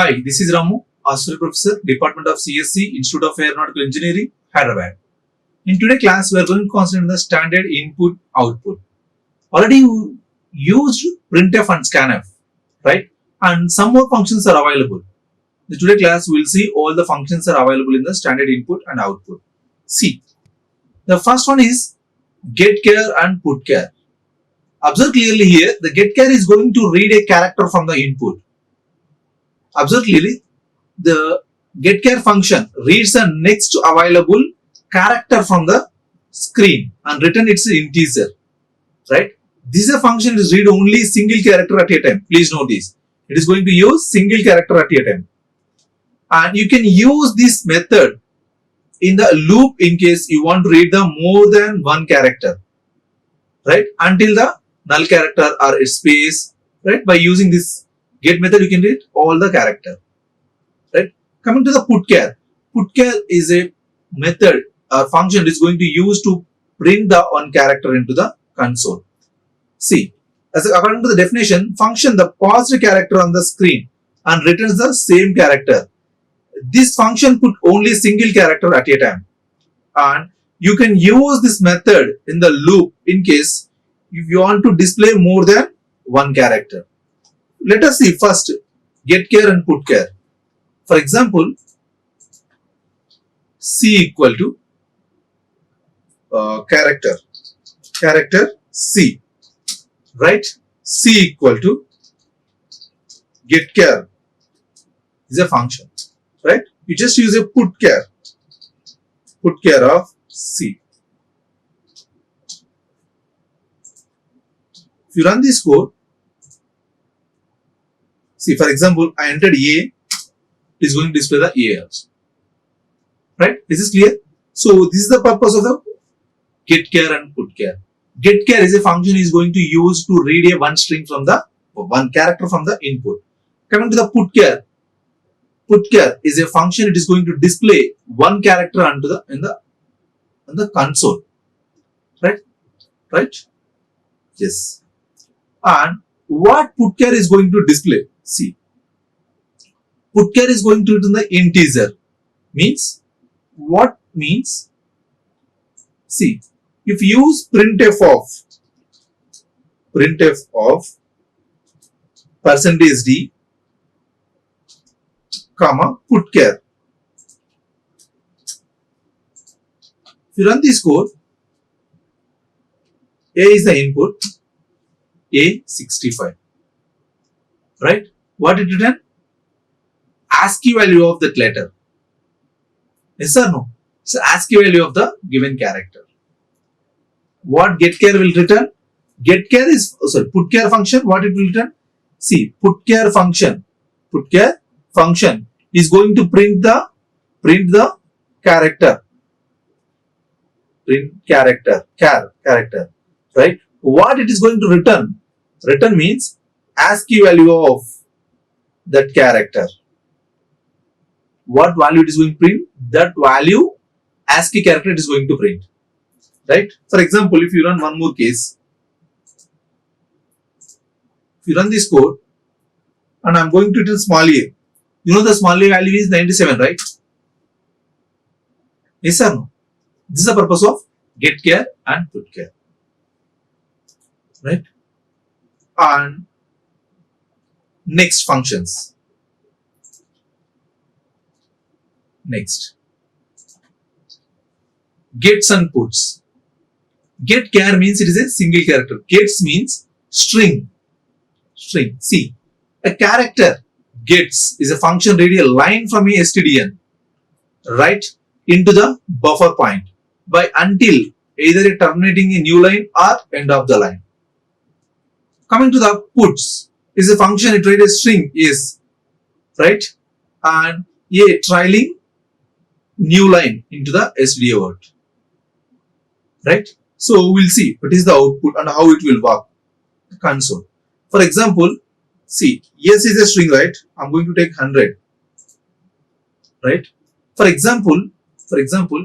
Hi, this is Ramu, Associate Professor, Department of CSC, Institute of Aeronautical Engineering, Hyderabad. In today's class, we are going to consider the standard input-output. Already you used printf and scanf, right? And some more functions are available. In today's class, we will see all the functions are available in the standard input and output. See, the first one is getChar and putChar. Observe clearly here, the getChar is going to read a character from the input. Observe clearly, the getChar function reads the next available character from the screen and return its integer, right? This is a function that read only single character at a time. Please notice, it is going to use single character at a time. And you can use this method in the loop in case you want to read the more than one character, right? Until the null character or its space, right? By using this get method, you can read all the character, right? Coming to the putChar. PutChar is a method or function is going to use to print the one character into the console. See, according to the definition, function the paused character on the screen and returns the same character. This function put only single character at a time, and you can use this method in the loop in case if you want to display more than one character. Let us see first getChar and putChar. For example, C equal to character C, right? C equal to getChar is a function, right? You just use a putChar of C. If you run this code, see, for example, I entered A, it is going to display the A also, right? Is this clear? So this is the purpose of the getChar and putChar. getChar is a function is going to use to read a one string from the one character from the input. Coming to the putChar. putChar is a function, it is going to display one character onto the in the console, right? Yes. And what putChar is going to display? See, putChar is going to return the integer. Means what means? See, if you use printf of %d comma putChar. If you run this code, A is the input, A65, right? What it return? ASCII value of that letter. Yes or no? It's ASCII value of the given character. What getChar will return? getChar is putChar function. What it will return? See, putChar function is going to print the character. Character, right? What it is going to return? Return means ASCII value of that character. What value it is going to print? That value ASCII character it is going to print, right? For example, if you run one more case, if you run this code and I am going to return small a, you know the small a value is 97, right? Yes or no? This is the purpose of getChar and putChar, right? And next functions. Next, gets and puts. getChar means it is a single character. Gets means string. See, a character gets is a function read a line from a stdn, right, into the buffer point by until either terminating a new line or end of the line. Coming to the puts is a function it read a string is, right, and a trailing new line into the std word, right? So we'll see what is the output and how it will work. Console. For example, see, yes is a string, right? I'm going to take 100, right? For example,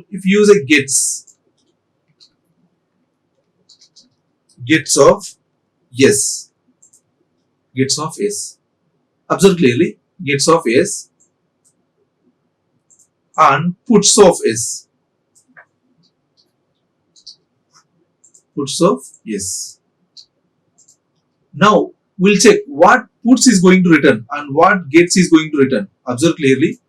if you use a gets of yes, observe clearly, gets of S and puts of S. Puts of S. Now we'll check what puts is going to return and what gets is going to return. Observe clearly.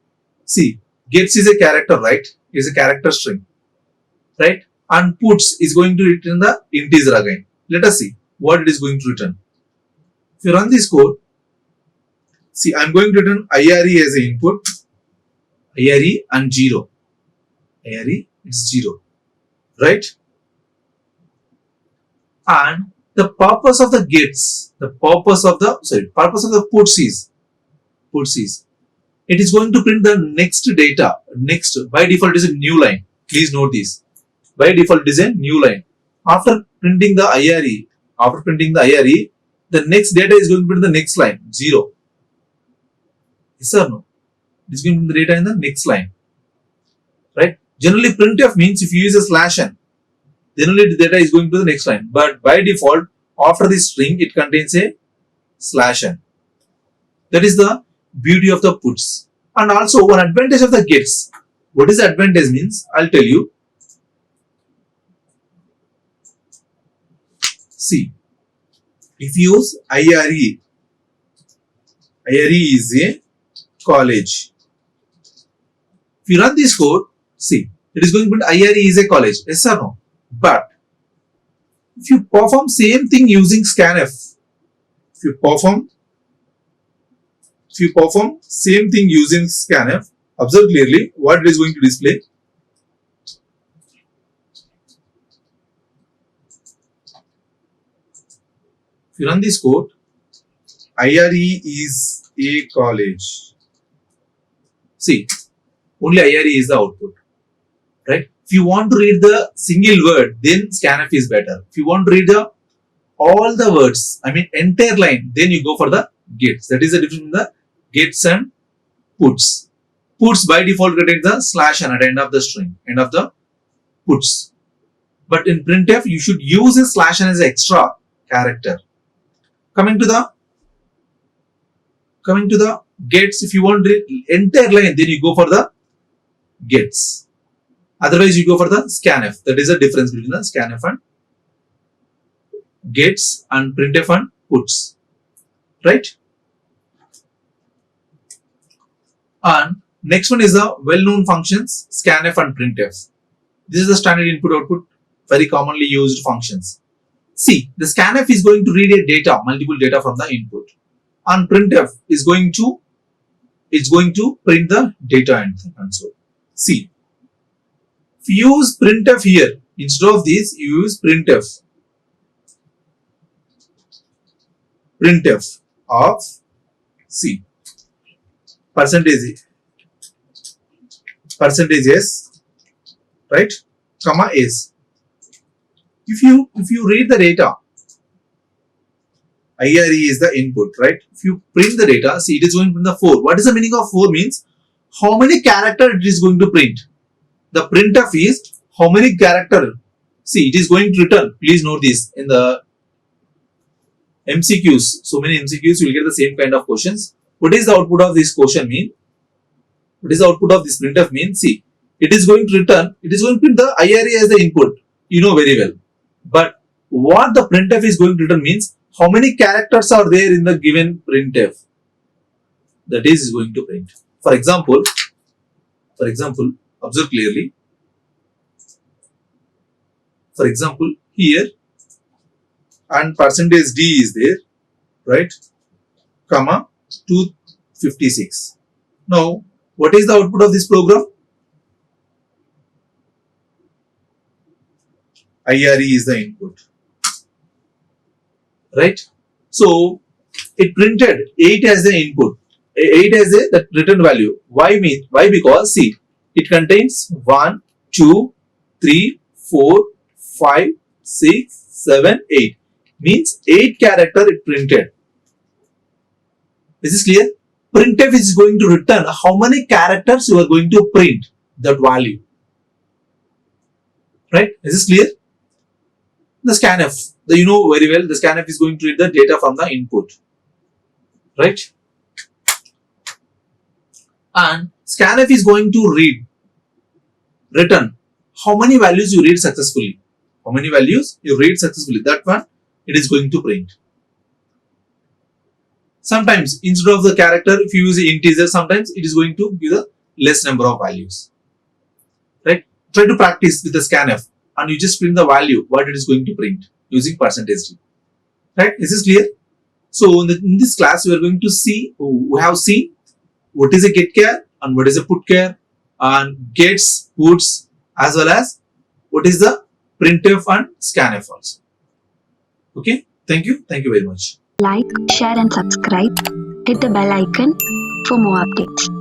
See, gets is a character, right? Is a character string, right? And puts is going to return the integer again. Let us see what it is going to return. If you run this code, see, I'm going to return IRE as an input, IRE and 0. IRE is 0, right? And the purpose of the gets, purpose of the puts is, it is going to print the next data. Next, by default, it is a new line. Please note this. By default, it is a new line. After printing the IRE, the next data is going to print the next line, 0. Yes or no? It is going to print the data in the next line, right? Generally, printf means if you use a slash n, then only the data is going to the next line. But by default, after this string, it contains a slash n. That is the beauty of the puts. And also one advantage of the gets. What is the advantage means? I'll tell you. See, if you use IRE is a college. If you run this code, see, it is going to print IRE is a college. Yes or no? But if you perform same thing using Scanf, if you perform same thing using Scanf, observe clearly what it is going to display. If you run this code, IRE is a college. See, only IRE is the output, right? If you want to read the single word, then Scanf is better. If you want to read all the words, entire line, then you go for the gets. That is the difference between the gets and puts. Puts by default contains the slash n at the end of the string, end of the puts. But in printf, you should use a slash n as an extra character. Coming to the gets, if you want to read entire line, then you go for the gets. Otherwise, you go for the Scanf. That is the difference between the Scanf and gets and printf and puts, right? And next one is the well-known functions Scanf and printf. This is the standard input-output, very commonly used functions. See, the Scanf is going to read a data, multiple data from the input, and printf is going to print the data and so. See, if you use printf here, instead of this, you use printf of, see, percentage s, right, comma s. If you read the data, IRE is the input, right? If you print the data, see, it is going to print the 4. What is the meaning of 4 means? How many characters it is going to print? The printf is how many character. See, it is going to return. Please note this in the MCQs. So many MCQs, you will get the same kind of questions. What is the output of this question mean? What is the output of this printf mean? See, it is going to return. It is going to print the IRE as the input. You know very well. But what the printf is going to return means how many characters are there in the given printf. That is going to print. For example, observe clearly. For example, here and percentage d is there, right? Comma 256. Now, what is the output of this program? IRE is the input, right? So it printed 8 as the input, 8 as the return value. Why? Because see, it contains 1, 2, 3, 4, 5, 6, 7, 8. Means 8 character it printed. Is this clear? Printf is going to return how many characters you are going to print that value. Right? Is this clear? The Scanf, you know very well, the Scanf is going to read the data from the input. Right? and scanf is going to return how many values you read successfully. How many values you read successfully, that one it is going to print. Sometimes instead of the character, if you use the integer, sometimes it is going to give the less number of values. Right? Try to practice with the scanf and you just print the value what it is going to print using percentage d. Right? Is this clear? So in this class we are going to see, we have seen what is a get char and what is a put char, and gets, puts, as well as what is the printf and scanf also. Okay, thank you very much. Like, share and subscribe. Hit the bell icon for more updates.